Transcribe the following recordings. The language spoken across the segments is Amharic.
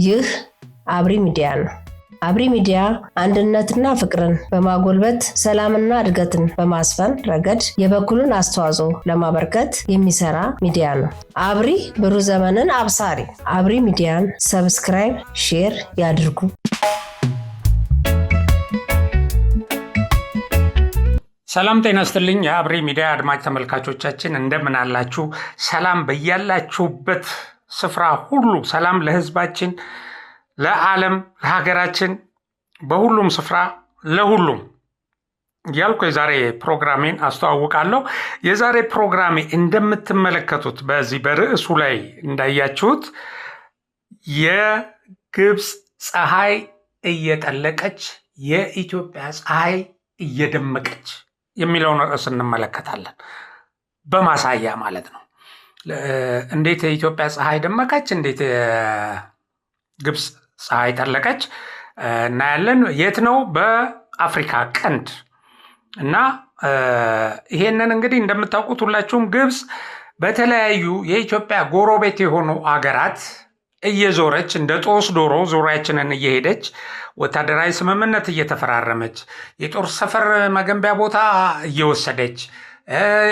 ይህ አብሪ ሚዲያ ነው። አብሪ ሚዲያ አንድነትና ፍቅርን በማጎልበት ሰላምና እድገትን በማስፈን ረገድ የበኩሉን አስተዋጽኦ ለማበርከት የሚሰራ ሚዲያ ነው። አብሪ ብሩህ ዘመንን አብሳሪ። አብሪ ሚዲያን ሰብስክራይብ፣ ሼር ያድርጉ። ሰላም ጤና ይስጥልኝ። የአብሪ ሚዲያ አድማጭ ተመልካቾቻችን እንደምን አላችሁ? ሰላም በያላችሁበት ስፍራ ሁሉ፣ ሰላም ለህዝባችን፣ ለዓለም፣ ለሀገራችን፣ በሁሉም ስፍራ ለሁሉም እያልኩ የዛሬ ፕሮግራሜን አስተዋውቃለሁ። የዛሬ ፕሮግራሜ እንደምትመለከቱት በዚህ በርዕሱ ላይ እንዳያችሁት የግብፅ ፀሐይ እየጠለቀች የኢትዮጵያ ፀሐይ እየደመቀች የሚለውን ርዕስ እንመለከታለን። በማሳያ ማለት ነው። እንዴት የኢትዮጵያ ፀሐይ ደመቀች፣ እንዴት የግብፅ ፀሐይ ጠለቀች እናያለን። የት ነው? በአፍሪካ ቀንድ እና ይሄንን እንግዲህ እንደምታውቁት ሁላችሁም ግብፅ በተለያዩ የኢትዮጵያ ጎረቤት የሆኑ አገራት እየዞረች እንደ ጦስ ዶሮ ዙሪያችንን እየሄደች ወታደራዊ ስምምነት እየተፈራረመች የጦር ሰፈር መገንቢያ ቦታ እየወሰደች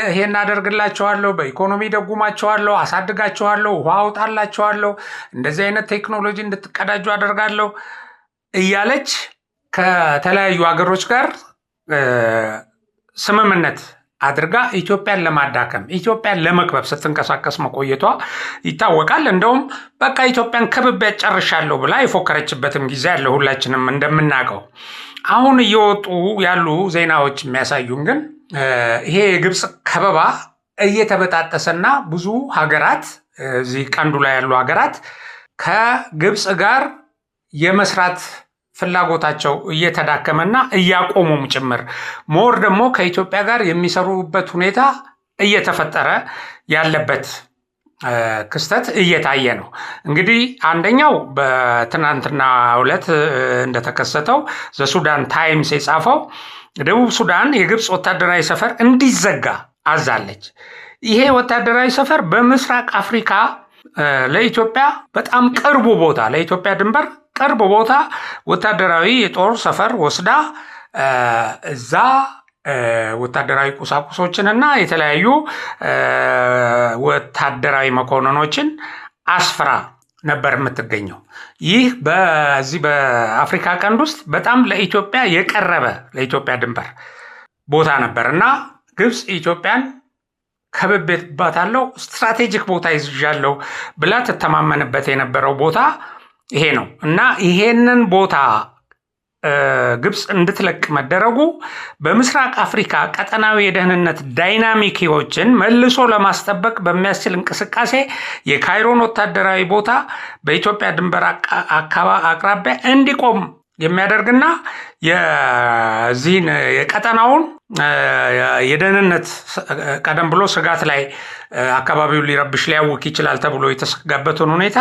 ይሄን አደርግላቸዋለሁ፣ በኢኮኖሚ ደጉማቸዋለሁ፣ አሳድጋቸዋለሁ፣ ውሃ አውጣላቸዋለሁ፣ እንደዚህ አይነት ቴክኖሎጂ እንድትቀዳጁ አደርጋለሁ እያለች ከተለያዩ ሀገሮች ጋር ስምምነት አድርጋ ኢትዮጵያን ለማዳከም ኢትዮጵያን ለመክበብ ስትንቀሳቀስ መቆየቷ ይታወቃል። እንደውም በቃ ኢትዮጵያን ከብቤ ጨርሻለሁ ብላ የፎከረችበትም ጊዜ ያለ ሁላችንም እንደምናውቀው። አሁን እየወጡ ያሉ ዜናዎች የሚያሳዩን ግን ይሄ የግብፅ ከበባ እየተበጣጠሰና ብዙ ሀገራት እዚህ ቀንዱ ላይ ያሉ ሀገራት ከግብፅ ጋር የመስራት ፍላጎታቸው እየተዳከመና እያቆሙም ጭምር ሞር ደግሞ ከኢትዮጵያ ጋር የሚሰሩበት ሁኔታ እየተፈጠረ ያለበት ክስተት እየታየ ነው። እንግዲህ አንደኛው በትናንትና ዕለት እንደተከሰተው ዘሱዳን ታይምስ የጻፈው ደቡብ ሱዳን የግብፅ ወታደራዊ ሰፈር እንዲዘጋ አዛለች። ይሄ ወታደራዊ ሰፈር በምስራቅ አፍሪካ ለኢትዮጵያ በጣም ቅርቡ ቦታ፣ ለኢትዮጵያ ድንበር ቅርብ ቦታ ወታደራዊ የጦር ሰፈር ወስዳ እዛ ወታደራዊ ቁሳቁሶችንና የተለያዩ ወታደራዊ መኮንኖችን አስፍራ ነበር የምትገኘው። ይህ በዚህ በአፍሪካ ቀንድ ውስጥ በጣም ለኢትዮጵያ የቀረበ ለኢትዮጵያ ድንበር ቦታ ነበር እና ግብፅ ኢትዮጵያን ከብቤባታለሁ፣ ስትራቴጂክ ቦታ ይዣለሁ ብላ ትተማመንበት የነበረው ቦታ ይሄ ነው እና ይሄንን ቦታ ግብፅ እንድትለቅ መደረጉ በምስራቅ አፍሪካ ቀጠናዊ የደህንነት ዳይናሚክዎችን መልሶ ለማስጠበቅ በሚያስችል እንቅስቃሴ የካይሮን ወታደራዊ ቦታ በኢትዮጵያ ድንበር አቅራቢያ እንዲቆም የሚያደርግና የዚህን የቀጠናውን የደህንነት ቀደም ብሎ ስጋት ላይ አካባቢውን ሊረብሽ ሊያውክ ይችላል ተብሎ የተሰጋበትን ሁኔታ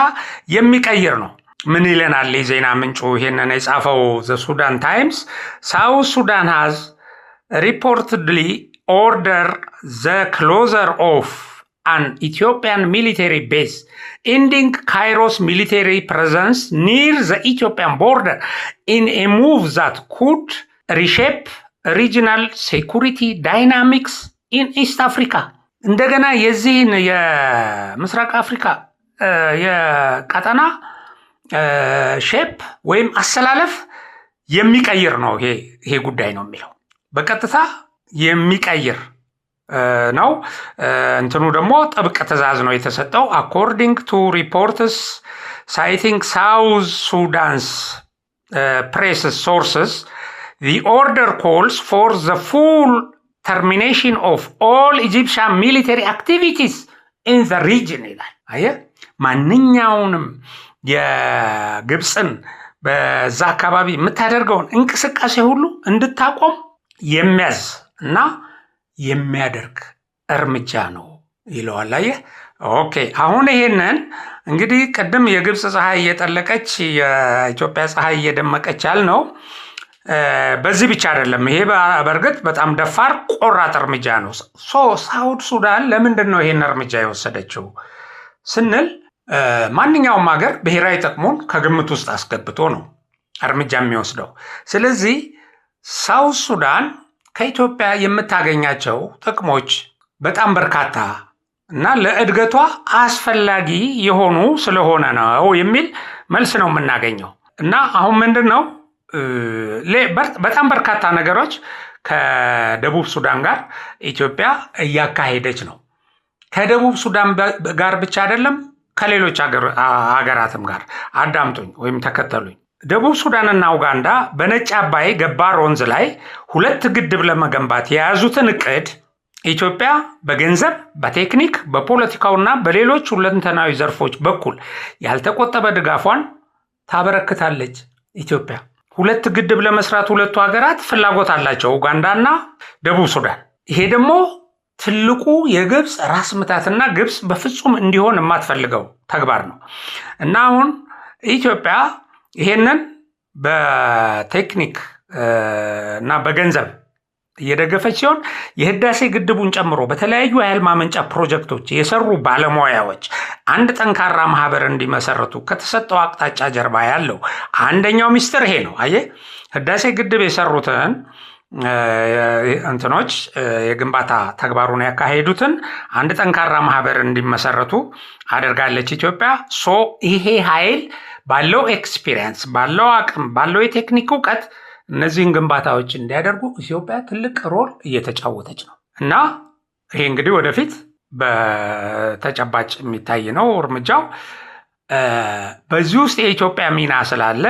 የሚቀይር ነው። ምን ይለናል የዜና ምንጩ ይሄንን የጻፈው ዘሱዳን ታይምስ? ሳውት ሱዳን ሃዝ ሪፖርትድሊ ኦርደር ዘ ክሎዘር ኦፍ አን ኢትዮጵያን ሚሊተሪ ቤዝ ending Cairo's military presence near the Ethiopian border in a move that could reshape regional security dynamics in East Africa. እንደገና የዚህን የምስራቅ አፍሪካ የቀጠና ሼፕ ወይም አሰላለፍ የሚቀይር ነው ይሄ ጉዳይ ነው የሚለው በቀጥታ የሚቀይር ነው። እንትኑ ደግሞ ጥብቅ ትዕዛዝ ነው የተሰጠው። according to reports citing South Sudan's press sources, the order calls for the full termination of all Egyptian military activities in the region ይላል። አየህ፣ ማንኛውንም የግብፅን በዛ አካባቢ የምታደርገውን እንቅስቃሴ ሁሉ እንድታቆም የሚያዝ እና የሚያደርግ እርምጃ ነው ይለዋል። አየህ፣ ኦኬ። አሁን ይሄንን እንግዲህ ቅድም የግብፅ ፀሐይ እየጠለቀች የኢትዮጵያ ፀሐይ እየደመቀች ያልነው በዚህ ብቻ አይደለም። ይሄ በእርግጥ በጣም ደፋር ቆራጥ እርምጃ ነው። ሳውት ሱዳን ለምንድን ነው ይሄን እርምጃ የወሰደችው ስንል ማንኛውም ሀገር ብሔራዊ ጥቅሙን ከግምት ውስጥ አስገብቶ ነው እርምጃ የሚወስደው። ስለዚህ ሳውት ሱዳን ከኢትዮጵያ የምታገኛቸው ጥቅሞች በጣም በርካታ እና ለእድገቷ አስፈላጊ የሆኑ ስለሆነ ነው የሚል መልስ ነው የምናገኘው። እና አሁን ምንድን ነው በጣም በርካታ ነገሮች ከደቡብ ሱዳን ጋር ኢትዮጵያ እያካሄደች ነው። ከደቡብ ሱዳን ጋር ብቻ አይደለም፣ ከሌሎች ሀገራትም ጋር። አዳምጡኝ ወይም ተከተሉኝ። ደቡብ ሱዳንና ኡጋንዳ በነጭ አባይ ገባር ወንዝ ላይ 2 ግድብ ለመገንባት የያዙትን እቅድ ኢትዮጵያ በገንዘብ፣ በቴክኒክ፣ በፖለቲካውና በሌሎች ሁለንተናዊ ዘርፎች በኩል ያልተቆጠበ ድጋፏን ታበረክታለች። ኢትዮጵያ 2 ግድብ ለመስራት ሁለቱ ሀገራት ፍላጎት አላቸው፣ ኡጋንዳና ደቡብ ሱዳን። ይሄ ደግሞ ትልቁ የግብፅ ራስ ምታትና ግብፅ በፍጹም እንዲሆን የማትፈልገው ተግባር ነው እና አሁን ኢትዮጵያ ይሄንን በቴክኒክ እና በገንዘብ እየደገፈች ሲሆን የህዳሴ ግድቡን ጨምሮ በተለያዩ የኃይል ማመንጫ ፕሮጀክቶች የሰሩ ባለሙያዎች አንድ ጠንካራ ማህበር እንዲመሰረቱ ከተሰጠው አቅጣጫ ጀርባ ያለው አንደኛው ሚስጥር ይሄ ነው። አየህ፣ ህዳሴ ግድብ የሰሩትን እንትኖች የግንባታ ተግባሩን ያካሄዱትን አንድ ጠንካራ ማህበር እንዲመሰረቱ አድርጋለች ኢትዮጵያ። ይሄ ኃይል ባለው ኤክስፒሪየንስ፣ ባለው አቅም፣ ባለው የቴክኒክ እውቀት እነዚህን ግንባታዎች እንዲያደርጉ ኢትዮጵያ ትልቅ ሮል እየተጫወተች ነው እና ይሄ እንግዲህ ወደፊት በተጨባጭ የሚታይ ነው እርምጃው። በዚህ ውስጥ የኢትዮጵያ ሚና ስላለ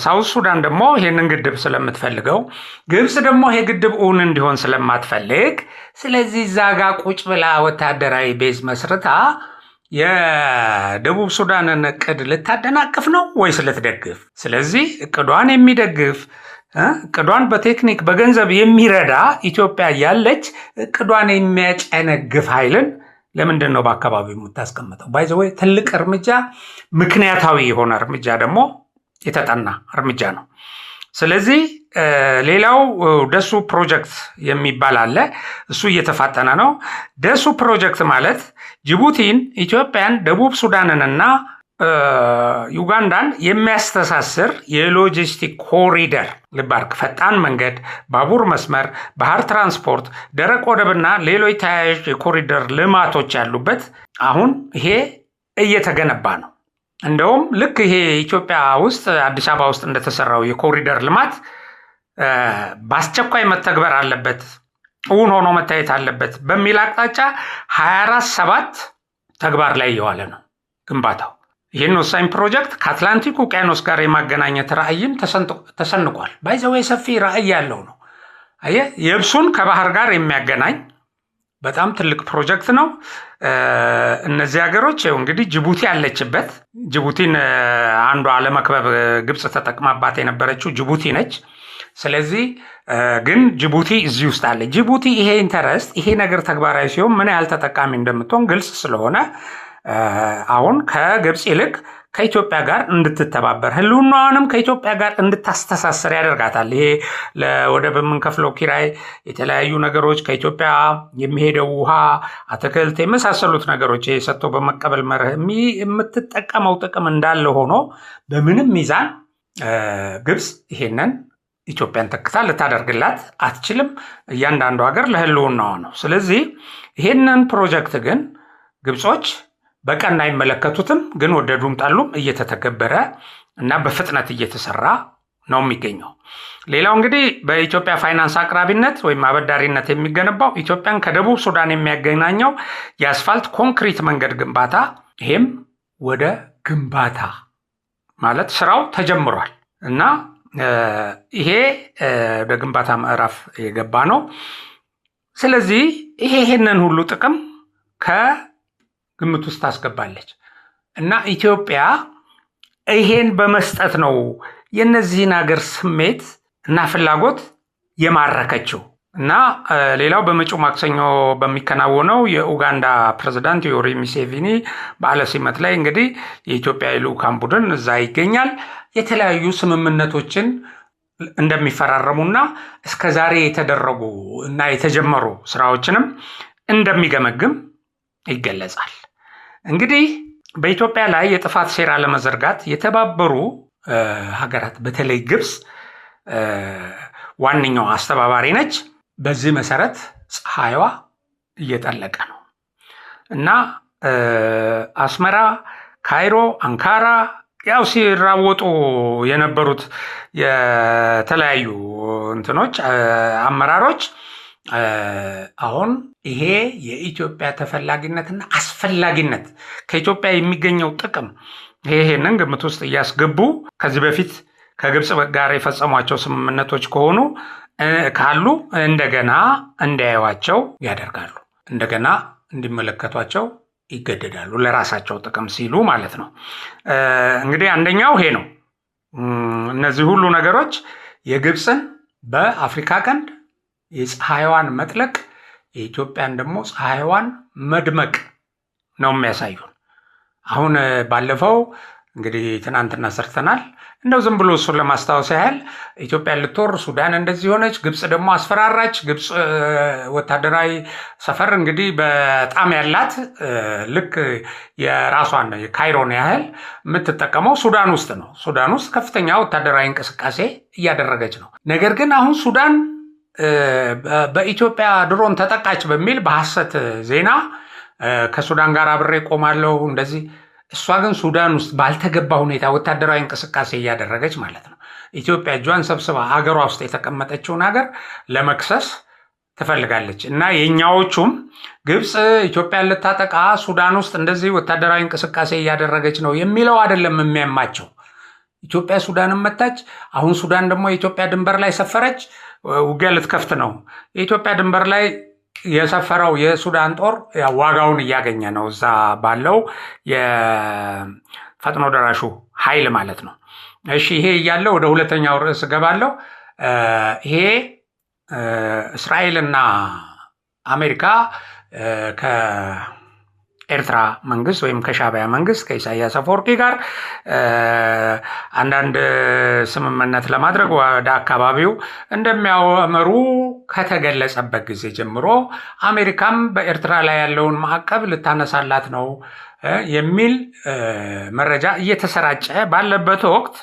ሳውት ሱዳን ደግሞ ይሄንን ግድብ ስለምትፈልገው፣ ግብፅ ደግሞ ይሄ ግድብ እውን እንዲሆን ስለማትፈልግ፣ ስለዚህ እዛ ጋ ቁጭ ብላ ወታደራዊ ቤዝ መስርታ የደቡብ ሱዳንን እቅድ ልታደናቅፍ ነው ወይስ ልትደግፍ? ስለዚህ እቅዷን የሚደግፍ እቅዷን በቴክኒክ በገንዘብ የሚረዳ ኢትዮጵያ ያለች እቅዷን የሚያጨነግፍ ኃይልን ለምንድን ነው በአካባቢው የምታስቀምጠው? ባይዘወይ ትልቅ እርምጃ፣ ምክንያታዊ የሆነ እርምጃ ደግሞ የተጠና እርምጃ ነው። ስለዚህ ሌላው ደሱ ፕሮጀክት የሚባል አለ። እሱ እየተፋጠነ ነው። ደሱ ፕሮጀክት ማለት ጅቡቲን፣ ኢትዮጵያን፣ ደቡብ ሱዳንንና ዩጋንዳን የሚያስተሳስር የሎጂስቲክ ኮሪደር ልባርክ፣ ፈጣን መንገድ፣ ባቡር መስመር፣ ባህር ትራንስፖርት፣ ደረቅ ወደብና ሌሎች ተያያዥ የኮሪደር ልማቶች ያሉበት አሁን ይሄ እየተገነባ ነው። እንደውም ልክ ይሄ ኢትዮጵያ ውስጥ አዲስ አበባ ውስጥ እንደተሰራው የኮሪደር ልማት በአስቸኳይ መተግበር አለበት፣ እውን ሆኖ መታየት አለበት በሚል አቅጣጫ 24/7 ተግባር ላይ እየዋለ ነው ግንባታው። ይህን ወሳኝ ፕሮጀክት ከአትላንቲክ ውቅያኖስ ጋር የማገናኘት ራዕይም ተሰንቋል። ባይዘወይ ሰፊ ራዕይ ያለው ነው። አየህ፣ የብሱን ከባህር ጋር የሚያገናኝ በጣም ትልቅ ፕሮጀክት ነው። እነዚህ ሀገሮች እንግዲህ ጅቡቲ ያለችበት፣ ጅቡቲን አንዷ ለመክበብ ግብፅ ተጠቅማባት የነበረችው ጅቡቲ ነች። ስለዚህ ግን ጅቡቲ እዚህ ውስጥ አለ። ጅቡቲ ይሄ ኢንተረስት፣ ይሄ ነገር ተግባራዊ ሲሆን ምን ያህል ተጠቃሚ እንደምትሆን ግልጽ ስለሆነ አሁን ከግብፅ ይልቅ ከኢትዮጵያ ጋር እንድትተባበር፣ ህልውናዋንም ከኢትዮጵያ ጋር እንድታስተሳሰር ያደርጋታል። ይሄ ለወደብ የምንከፍለው ኪራይ፣ የተለያዩ ነገሮች፣ ከኢትዮጵያ የሚሄደው ውሃ፣ አትክልት የመሳሰሉት ነገሮች ሰጥቶ በመቀበል መርህ የምትጠቀመው ጥቅም እንዳለ ሆኖ በምንም ሚዛን ግብፅ ይሄንን ኢትዮጵያን ተክታ ልታደርግላት አትችልም። እያንዳንዱ ሀገር ለህልውናዋ ነው። ስለዚህ ይሄንን ፕሮጀክት ግን ግብጾች በቀን አይመለከቱትም፣ ግን ወደዱም ጣሉም እየተተገበረ እና በፍጥነት እየተሰራ ነው የሚገኘው። ሌላው እንግዲህ በኢትዮጵያ ፋይናንስ አቅራቢነት ወይም አበዳሪነት የሚገነባው ኢትዮጵያን ከደቡብ ሱዳን የሚያገናኘው የአስፋልት ኮንክሪት መንገድ ግንባታ፣ ይሄም ወደ ግንባታ ማለት ስራው ተጀምሯል እና ይሄ ወደ ግንባታ ምዕራፍ የገባ ነው። ስለዚህ ይሄንን ሁሉ ጥቅም ከግምት ውስጥ ታስገባለች እና ኢትዮጵያ ይሄን በመስጠት ነው የነዚህን ሀገር ስሜት እና ፍላጎት የማረከችው። እና ሌላው በመጪው ማክሰኞ በሚከናወነው የኡጋንዳ ፕሬዝዳንት ዮዌሪ ሙሴቬኒ በዓለ ሲመት ላይ እንግዲህ የኢትዮጵያ የልዑካን ቡድን እዛ ይገኛል። የተለያዩ ስምምነቶችን እንደሚፈራረሙና እስከዛሬ የተደረጉ እና የተጀመሩ ስራዎችንም እንደሚገመግም ይገለጻል። እንግዲህ በኢትዮጵያ ላይ የጥፋት ሴራ ለመዘርጋት የተባበሩ ሀገራት በተለይ ግብፅ ዋነኛው አስተባባሪ ነች። በዚህ መሰረት ፀሐይዋ እየጠለቀ ነው እና አስመራ፣ ካይሮ፣ አንካራ ያው ሲራወጡ የነበሩት የተለያዩ እንትኖች አመራሮች አሁን ይሄ የኢትዮጵያ ተፈላጊነትና አስፈላጊነት ከኢትዮጵያ የሚገኘው ጥቅም ይሄንን ግምት ውስጥ እያስገቡ ከዚህ በፊት ከግብፅ ጋር የፈጸሟቸው ስምምነቶች ካሉ እንደገና እንዲያዩዋቸው ያደርጋሉ። እንደገና እንዲመለከቷቸው ይገደዳሉ፣ ለራሳቸው ጥቅም ሲሉ ማለት ነው። እንግዲህ አንደኛው ይሄ ነው። እነዚህ ሁሉ ነገሮች የግብፅን በአፍሪካ ቀንድ የፀሐይዋን መጥለቅ፣ የኢትዮጵያን ደግሞ ፀሐይዋን መድመቅ ነው የሚያሳዩን። አሁን ባለፈው እንግዲህ ትናንትና ሰርተናል። እንደው ዝም ብሎ እሱን ለማስታወስ ያህል ኢትዮጵያ ልትወር ሱዳን እንደዚህ ሆነች፣ ግብፅ ደግሞ አስፈራራች። ግብፅ ወታደራዊ ሰፈር እንግዲህ በጣም ያላት ልክ የራሷን የካይሮን ያህል የምትጠቀመው ሱዳን ውስጥ ነው። ሱዳን ውስጥ ከፍተኛ ወታደራዊ እንቅስቃሴ እያደረገች ነው። ነገር ግን አሁን ሱዳን በኢትዮጵያ ድሮን ተጠቃች በሚል በሐሰት ዜና ከሱዳን ጋር አብሬ ቆማለሁ እንደዚህ። እሷ ግን ሱዳን ውስጥ ባልተገባ ሁኔታ ወታደራዊ እንቅስቃሴ እያደረገች ማለት ነው። ኢትዮጵያ እጇን ሰብስባ ሀገሯ ውስጥ የተቀመጠችውን ሀገር ለመክሰስ ትፈልጋለች እና የኛዎቹም ግብፅ ኢትዮጵያን ልታጠቃ ሱዳን ውስጥ እንደዚህ ወታደራዊ እንቅስቃሴ እያደረገች ነው የሚለው አይደለም የሚያማቸው። ኢትዮጵያ ሱዳንን መታች። አሁን ሱዳን ደግሞ የኢትዮጵያ ድንበር ላይ ሰፈረች፣ ውጊያ ልትከፍት ነው። የኢትዮጵያ ድንበር ላይ የሰፈረው የሱዳን ጦር ዋጋውን እያገኘ ነው፣ እዛ ባለው የፈጥኖ ደራሹ ኃይል ማለት ነው። እሺ ይሄ እያለው ወደ ሁለተኛው ርዕስ እገባለሁ። ይሄ እስራኤልና አሜሪካ ከኤርትራ መንግስት ወይም ከሻዕቢያ መንግስት ከኢሳያስ አፈወርቂ ጋር አንዳንድ ስምምነት ለማድረግ ወደ አካባቢው እንደሚያመሩ ከተገለጸበት ጊዜ ጀምሮ አሜሪካም በኤርትራ ላይ ያለውን ማዕቀብ ልታነሳላት ነው የሚል መረጃ እየተሰራጨ ባለበት ወቅት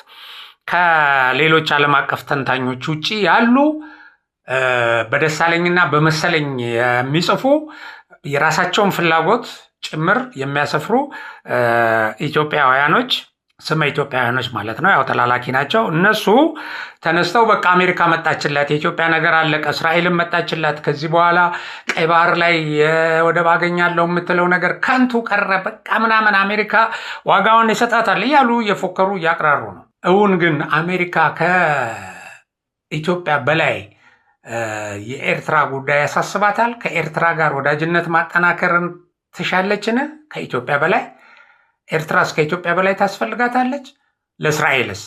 ከሌሎች ዓለም አቀፍ ተንታኞች ውጭ ያሉ በደሳለኝና በመሰለኝ የሚጽፉ የራሳቸውን ፍላጎት ጭምር የሚያሰፍሩ ኢትዮጵያውያኖች ስመ ኢትዮጵያውያኖች ማለት ነው፣ ያው ተላላኪ ናቸው። እነሱ ተነስተው በቃ አሜሪካ መጣችላት፣ የኢትዮጵያ ነገር አለቀ፣ እስራኤልን መጣችላት፣ ከዚህ በኋላ ቀይ ባህር ላይ ወደብ አገኛለሁ የምትለው ነገር ከንቱ ቀረ፣ በቃ ምናምን አሜሪካ ዋጋውን ይሰጣታል እያሉ እየፎከሩ እያቅራሩ ነው። እውን ግን አሜሪካ ከኢትዮጵያ በላይ የኤርትራ ጉዳይ ያሳስባታል? ከኤርትራ ጋር ወዳጅነት ማጠናከርን ትሻለችን? ከኢትዮጵያ በላይ ኤርትራስ ከኢትዮጵያ በላይ ታስፈልጋታለች? ለእስራኤልስ?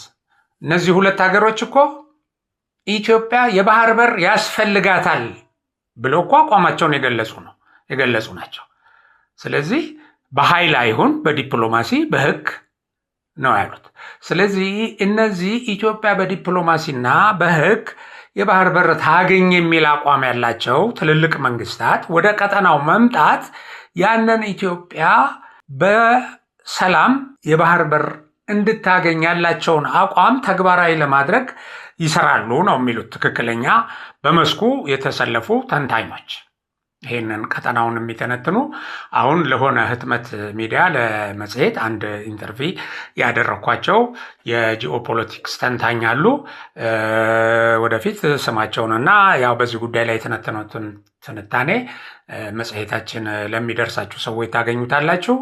እነዚህ ሁለት ሀገሮች እኮ ኢትዮጵያ የባህር በር ያስፈልጋታል ብለው እኮ አቋማቸውን የገለጹ ናቸው። ስለዚህ በኃይል አይሁን በዲፕሎማሲ በህግ ነው ያሉት። ስለዚህ እነዚህ ኢትዮጵያ በዲፕሎማሲና በህግ የባህር በር ታገኝ የሚል አቋም ያላቸው ትልልቅ መንግስታት ወደ ቀጠናው መምጣት ያንን ኢትዮጵያ በሰላም የባህር በር እንድታገኝ ያላቸውን አቋም ተግባራዊ ለማድረግ ይሰራሉ ነው የሚሉት ትክክለኛ በመስኩ የተሰለፉ ተንታኞች። ይህንን ቀጠናውን የሚተነትኑ አሁን ለሆነ ህትመት ሚዲያ ለመጽሔት አንድ ኢንተርቪ ያደረኳቸው የጂኦፖለቲክስ ተንታኝ አሉ። ወደፊት ስማቸውንና ያው በዚህ ጉዳይ ላይ የተነተኑትን ትንታኔ መጽሔታችን ለሚደርሳችሁ ሰዎች ታገኙታላችሁ።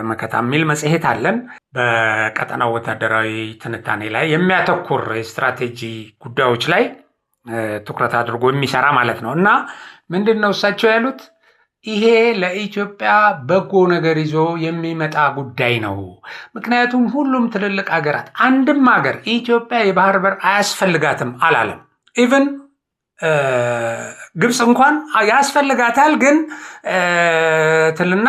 መከታ የሚል መጽሔት አለን። በቀጠናው ወታደራዊ ትንታኔ ላይ የሚያተኩር የስትራቴጂ ጉዳዮች ላይ ትኩረት አድርጎ የሚሰራ ማለት ነው። እና ምንድን ነው እሳቸው ያሉት? ይሄ ለኢትዮጵያ በጎ ነገር ይዞ የሚመጣ ጉዳይ ነው። ምክንያቱም ሁሉም ትልልቅ ሀገራት አንድም ሀገር ኢትዮጵያ የባህር በር አያስፈልጋትም አላለም። ኢቨን ግብፅ እንኳን ያስፈልጋታል፣ ግን ትልና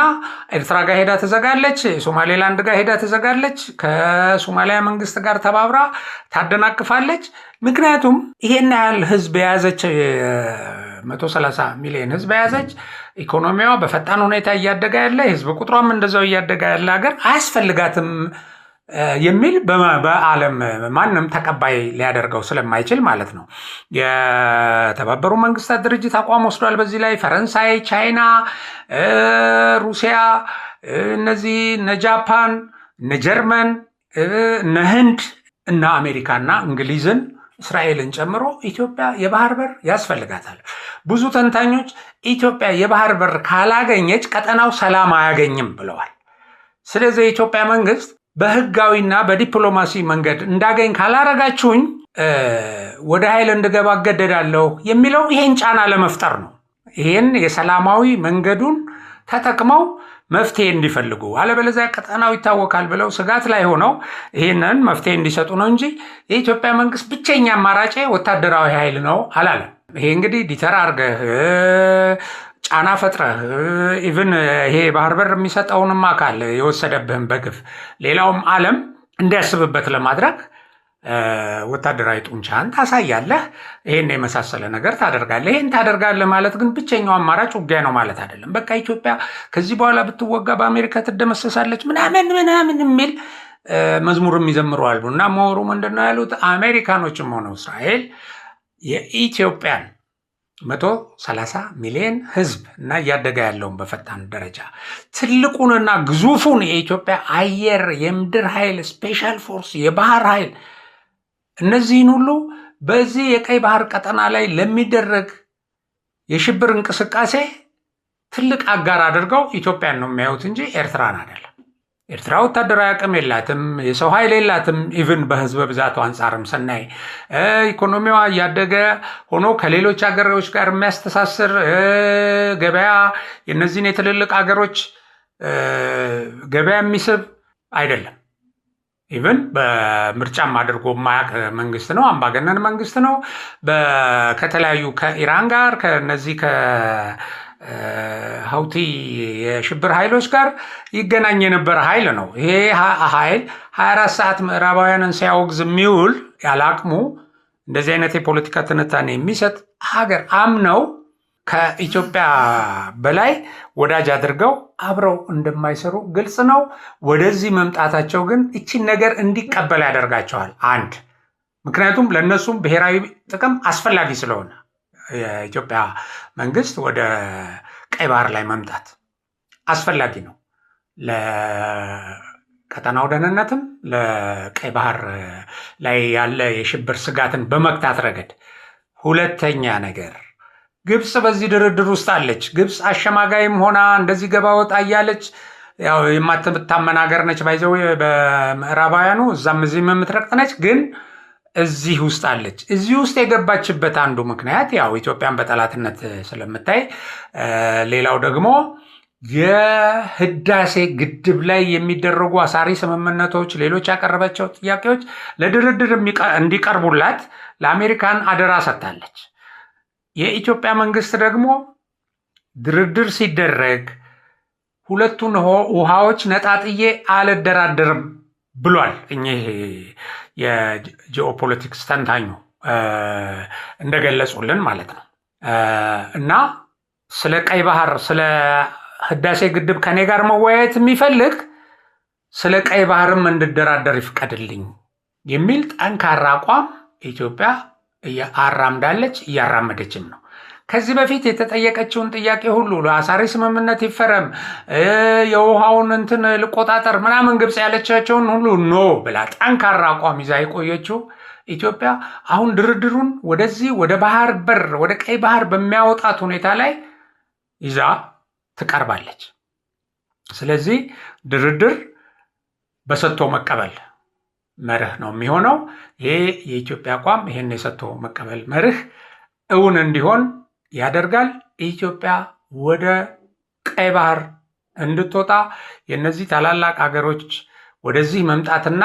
ኤርትራ ጋር ሄዳ ትዘጋለች፣ ሶማሌላንድ ጋር ሄዳ ትዘጋለች፣ ከሶማሊያ መንግስት ጋር ተባብራ ታደናቅፋለች። ምክንያቱም ይሄን ያህል ህዝብ የያዘች 130 ሚሊዮን ህዝብ የያዘች ኢኮኖሚዋ በፈጣን ሁኔታ እያደገ ያለ ህዝብ ቁጥሯም እንደዛው እያደገ ያለ ሀገር አያስፈልጋትም የሚል በዓለም ማንም ተቀባይ ሊያደርገው ስለማይችል ማለት ነው። የተባበሩ መንግስታት ድርጅት አቋም ወስዷል በዚህ ላይ። ፈረንሳይ፣ ቻይና፣ ሩሲያ፣ እነዚህ እነ ጃፓን፣ እነ ጀርመን፣ እነ ህንድ እና አሜሪካና እንግሊዝን እስራኤልን ጨምሮ ኢትዮጵያ የባህር በር ያስፈልጋታል። ብዙ ተንታኞች ኢትዮጵያ የባህር በር ካላገኘች ቀጠናው ሰላም አያገኝም ብለዋል። ስለዚህ የኢትዮጵያ መንግስት በህጋዊና በዲፕሎማሲ መንገድ እንዳገኝ ካላረጋችሁኝ ወደ ኃይል እንድገባ እገደዳለሁ የሚለው ይሄን ጫና ለመፍጠር ነው። ይሄን የሰላማዊ መንገዱን ተጠቅመው መፍትሄ እንዲፈልጉ፣ አለበለዚያ ቀጠናው ይታወካል ብለው ስጋት ላይ ሆነው ይህንን መፍትሄ እንዲሰጡ ነው እንጂ የኢትዮጵያ መንግስት ብቸኛ አማራጭ ወታደራዊ ኃይል ነው አላለም። ይሄ እንግዲህ ዲተር አርገህ ጫና ፈጥረህ ኢቭን ይሄ ባህር በር የሚሰጠውንም አካል የወሰደብህን በግፍ ሌላውም ዓለም እንዲያስብበት ለማድረግ ወታደራዊ ጡንቻን ታሳያለህ። ይሄን የመሳሰለ ነገር ታደርጋለህ። ይሄን ታደርጋለህ ማለት ግን ብቸኛው አማራጭ ውጊያ ነው ማለት አይደለም። በቃ ኢትዮጵያ ከዚህ በኋላ ብትወጋ በአሜሪካ ትደመሰሳለች ምናምን የሚል መዝሙርም ይዘምሩ አሉ እና ምሁሩ ምንድነው ያሉት? አሜሪካኖችም ሆነው እስራኤል የኢትዮጵያን 130 ሚሊዮን ህዝብ እና እያደገ ያለውን በፈጣን ደረጃ ትልቁንና ግዙፉን የኢትዮጵያ አየር፣ የምድር ኃይል፣ ስፔሻል ፎርስ፣ የባህር ኃይል እነዚህን ሁሉ በዚህ የቀይ ባህር ቀጠና ላይ ለሚደረግ የሽብር እንቅስቃሴ ትልቅ አጋር አድርገው ኢትዮጵያን ነው የሚያዩት እንጂ ኤርትራን አይደለም። ኤርትራ ወታደራዊ አቅም የላትም፣ የሰው ኃይል የላትም። ኢቭን በህዝብ ብዛቱ አንጻርም ስናይ ኢኮኖሚዋ እያደገ ሆኖ ከሌሎች ሀገሮች ጋር የሚያስተሳስር ገበያ የነዚህን የትልልቅ ሀገሮች ገበያ የሚስብ አይደለም። ኢቭን በምርጫም አድርጎ የማያውቅ መንግስት ነው፣ አምባገነን መንግስት ነው። ከተለያዩ ከኢራን ጋር ከነዚህ ሀውቲ የሽብር ኃይሎች ጋር ይገናኝ የነበረ ኃይል ነው። ይሄ ኃይል 24 ሰዓት ምዕራባውያንን ሲያወግዝ የሚውል ያላቅሙ እንደዚህ አይነት የፖለቲካ ትንታኔ የሚሰጥ ሀገር አምነው ከኢትዮጵያ በላይ ወዳጅ አድርገው አብረው እንደማይሰሩ ግልጽ ነው። ወደዚህ መምጣታቸው ግን እቺን ነገር እንዲቀበል ያደርጋቸዋል። አንድ ምክንያቱም ለእነሱም ብሔራዊ ጥቅም አስፈላጊ ስለሆነ የኢትዮጵያ መንግስት ወደ ቀይ ባህር ላይ መምጣት አስፈላጊ ነው። ለቀጠናው ደህንነትም ለቀይ ባህር ላይ ያለ የሽብር ስጋትን በመግታት ረገድ። ሁለተኛ ነገር ግብፅ በዚህ ድርድር ውስጥ አለች። ግብፅ አሸማጋይም ሆና እንደዚህ ገባ ወጣ እያለች ያው የማትታመን ሀገር ነች። ባይዘው በምዕራባውያኑ እዛም እዚህም የምትረቅጥ ነች ግን እዚህ ውስጥ አለች። እዚህ ውስጥ የገባችበት አንዱ ምክንያት ያው ኢትዮጵያን በጠላትነት ስለምታይ፣ ሌላው ደግሞ የህዳሴ ግድብ ላይ የሚደረጉ አሳሪ ስምምነቶች፣ ሌሎች ያቀረበቸው ጥያቄዎች ለድርድር እንዲቀርቡላት ለአሜሪካን አደራ ሰጥታለች። የኢትዮጵያ መንግስት ደግሞ ድርድር ሲደረግ ሁለቱን ውሃዎች ነጣጥዬ አልደራደርም ብሏል። እኚህ የጂኦፖለቲክስ ተንታኙ እንደገለጹልን ማለት ነው። እና ስለ ቀይ ባህር ስለ ህዳሴ ግድብ ከኔ ጋር መወያየት የሚፈልግ ስለ ቀይ ባህርም እንድደራደር ይፍቀድልኝ የሚል ጠንካራ አቋም ኢትዮጵያ አራምዳለች፣ እያራመደችም ነው። ከዚህ በፊት የተጠየቀችውን ጥያቄ ሁሉ ለአሳሪ ስምምነት ይፈረም፣ የውሃውን እንትን ልቆጣጠር ምናምን ግብፅ ያለቻቸውን ሁሉ ኖ ብላ ጠንካራ አቋም ይዛ የቆየችው ኢትዮጵያ አሁን ድርድሩን ወደዚህ ወደ ባህር በር ወደ ቀይ ባህር በሚያወጣት ሁኔታ ላይ ይዛ ትቀርባለች። ስለዚህ ድርድር በሰጥቶ መቀበል መርህ ነው የሚሆነው። ይሄ የኢትዮጵያ አቋም ይሄን የሰጥቶ መቀበል መርህ እውን እንዲሆን ያደርጋል። ኢትዮጵያ ወደ ቀይ ባህር እንድትወጣ የነዚህ ታላላቅ ሀገሮች ወደዚህ መምጣትና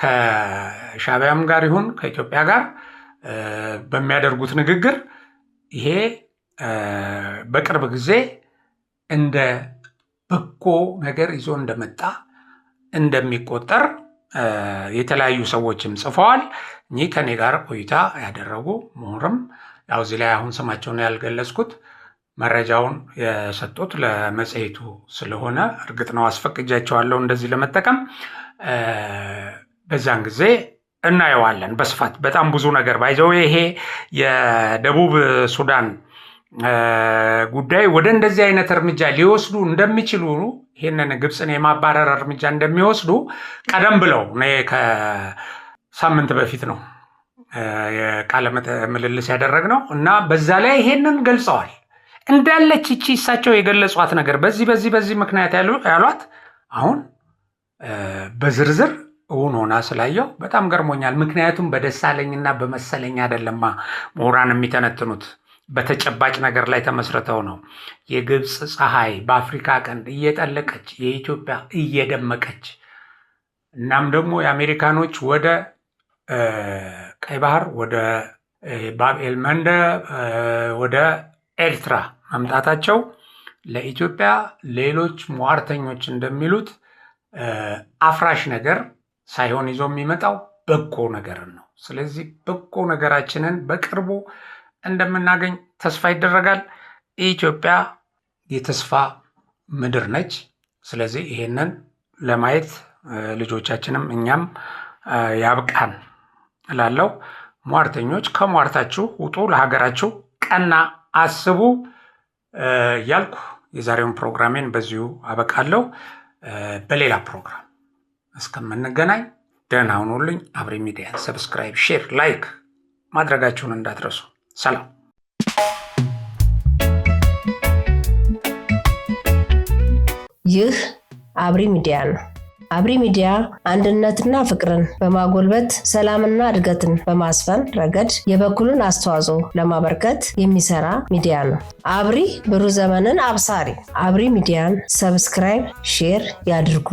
ከሻዕቢያም ጋር ይሁን ከኢትዮጵያ ጋር በሚያደርጉት ንግግር ይሄ በቅርብ ጊዜ እንደ በጎ ነገር ይዞ እንደመጣ እንደሚቆጠር የተለያዩ ሰዎችም ጽፈዋል። እኚህ ከኔ ጋር ቆይታ ያደረጉ ምሁርም ያው እዚህ ላይ አሁን ስማቸውን ያልገለጽኩት መረጃውን የሰጡት ለመጽሔቱ ስለሆነ እርግጥ ነው አስፈቅጃቸዋለሁ እንደዚህ ለመጠቀም። በዛን ጊዜ እናየዋለን በስፋት በጣም ብዙ ነገር ባይዘው ይሄ የደቡብ ሱዳን ጉዳይ ወደ እንደዚህ አይነት እርምጃ ሊወስዱ እንደሚችሉ ይህንን ግብፅን የማባረር እርምጃ እንደሚወስዱ ቀደም ብለው ከሳምንት በፊት ነው የቃለ ምልልስ ያደረግነው እና በዛ ላይ ይሄንን ገልጸዋል። እንዳለች እቺ እሳቸው የገለጿት ነገር በዚህ ምክንያት ያሏት አሁን በዝርዝር እውን ሆና ስላየው በጣም ገርሞኛል። ምክንያቱም በደሳለኝና በመሰለኝ አይደለማ ምሁራን የሚተነትኑት በተጨባጭ ነገር ላይ ተመስርተው ነው። የግብፅ ፀሐይ በአፍሪካ ቀንድ እየጠለቀች የኢትዮጵያ እየደመቀች እናም ደግሞ የአሜሪካኖች ወደ ቀይ ባህር ወደ ባብኤል መንደብ ወደ ኤርትራ መምጣታቸው ለኢትዮጵያ ሌሎች ሟርተኞች እንደሚሉት አፍራሽ ነገር ሳይሆን ይዞ የሚመጣው በጎ ነገርን ነው። ስለዚህ በጎ ነገራችንን በቅርቡ እንደምናገኝ ተስፋ ይደረጋል። ኢትዮጵያ የተስፋ ምድር ነች። ስለዚህ ይሄንን ለማየት ልጆቻችንም እኛም ያብቃን እላለሁ። ሟርተኞች ከሟርታችሁ ውጡ፣ ለሀገራችሁ ቀና አስቡ እያልኩ የዛሬውን ፕሮግራሜን በዚሁ አበቃለሁ። በሌላ ፕሮግራም እስከምንገናኝ ደህና ሁኑልኝ። አብሪ ሚዲያ ሰብስክራይብ፣ ሼር፣ ላይክ ማድረጋችሁን እንዳትረሱ። ሰላም። ይህ አብሪ ሚዲያ ነው። አብሪ ሚዲያ አንድነትና ፍቅርን በማጎልበት ሰላምና እድገትን በማስፈን ረገድ የበኩሉን አስተዋጽኦ ለማበርከት የሚሰራ ሚዲያ ነው። አብሪ ብሩህ ዘመንን አብሳሪ። አብሪ ሚዲያን ሰብስክራይብ፣ ሼር ያድርጉ።